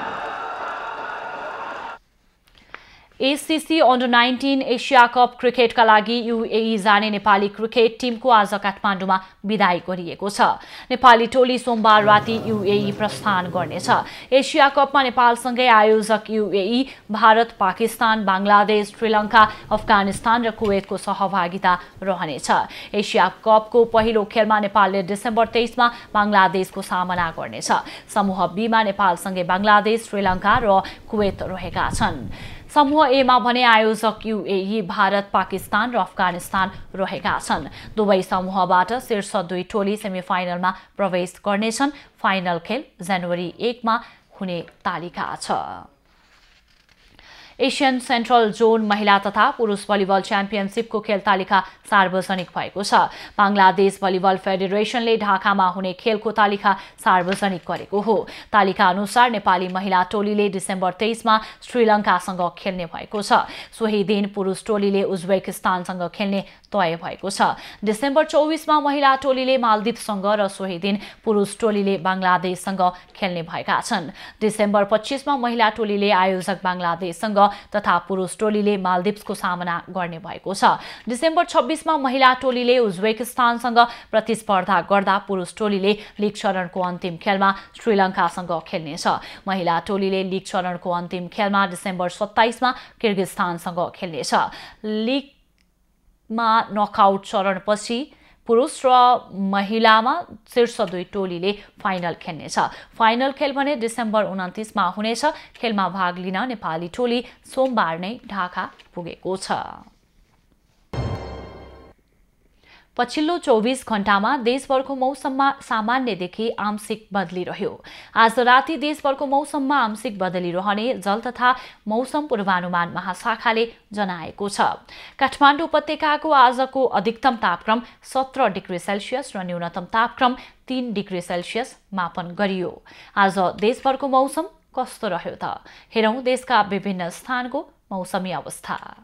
एसीसी अन्डर 19 एसिया कप क्रिकेटका लागि यूएई जाने नेपाली क्रिकेट टिमको आज काठमाडौँमा बिदाई गरिएको छ। नेपाली टोली सोमबार राति यूएई प्रस्थान गर्नेछ। एसिया कपमा नेपालसँगै आयोजक यूएई, भारत, पाकिस्तान, बङ्गलादेश, श्रीलङ्का, अफगानिस्तान र कुवेतको सहभागिता रहनेछ। एसिया कपको पहिलो खेलमा नेपालले डिसेम्बर 23 मा बङ्गलादेशको सामना गर्नेछ। समूह बी मा नेपालसँगै बङ्गलादेश, श्रीलङ्का र कुवेत रहेका छन्। समूह ए मा भने आयोजक यूएई, भारत, पाकिस्तान र अफगानिस्तान रहेका छन्। दुवै समूहबाट शीर्ष 2 टोली सेमिफाइनलमा प्रवेश गर्नेछन्। फाइनल खेल जनवरी 1 मा हुने तालिका छ। एशियन सेन्ट्रल जोन महिला तथा पुरुष भलिबल च्याम्पियनसिपको खेल तालिका सार्वजनिक भएको छ। बङ्गलादेश भलिबल फेडरेसनले ढाकामा हुने खेलको तालिका सार्वजनिक गरेको हो। तालिका अनुसार नेपाली महिला टोलीले डिसेम्बर 23 मा श्रीलङ्कासँग खेल्ने भएको छ। सोही दिन पुरुष टोलीले उज्बेकिस्तानसँग खेल्ने तय भएको छ। डिसेम्बर 24 मा महिला टोलीले मालदिप्ससँग र सोही दिन पुरुष टोलीले बङ्गलादेशसँग खेल्ने भएका छन्। डिसेम्बर 25 मा महिला टोलीले आयोजक बङ्गलादेशसँग तथा पुरुष टोलीले मालदिप्सको सामना गर्ने भएको छ। डिसेम्बर 26 मा महिला टोलीले उज्बेकिस्तानसँग प्रतिस्पर्धा गर्दा पुरुष टोलीले लीग चरणको अन्तिम खेलमा श्रीलङ्कासँग खेल्नेछ। महिला टोलीले लीग चरणको अन्तिम खेलमा डिसेम्बर 27 मा किर्गिस्तानसँग खेल्नेछ। लीगमा नकआउट चरणपछि पुरुष र महिलामा शीर्ष 2 टोलीले फाइनल खेल्नेछ। फाइनल खेल भने डिसेम्बर 29 मा हुनेछ। खेलमा भाग लिन नेपाली टोली सोमबार नै ढाका पुगेको छ। पछिल्लो 24 घण्टामा देशभरको मौसममा सामान्यदेखि आंशिक बदली रह्यो। आज राति देशभरको मौसममा आंशिक बदली रहने जल तथा मौसम पूर्वानुमान महाशाखाले जनाएको छ। काठमाडौँ उपत्यकाको आजको अधिकतम तापक्रम 17 डिग्री सेल्सियस र न्यूनतम तापक्रम 3 डिग्री सेल्सियस मापन गरियो। आज देशभरको मौसम कस्तो रह्यो त? हेरौं देशका विभिन्न स्थानको मौसमी अवस्था।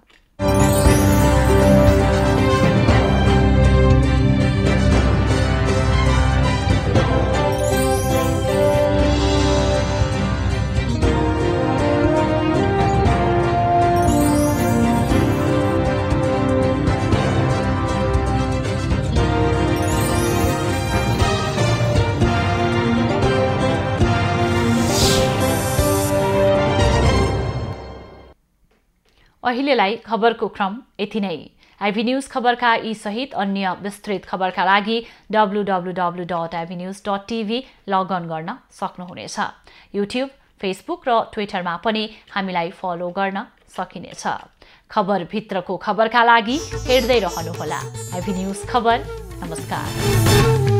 अहिलेलाई खबरको क्रम यति नै। आइभी न्यूज खबरका यी सहित अन्य विस्तृत खबरका लागि www.ivnews.tv लगअन गर्न सक्नुहुनेछ। युट्युब, फेसबुक र ट्विटरमा पनि हामीलाई फलो गर्न सकिनेछ। खबर भित्रको खबरका लागि हेर्दै रहनुहोला आइभी न्यूज खबर। नमस्कार।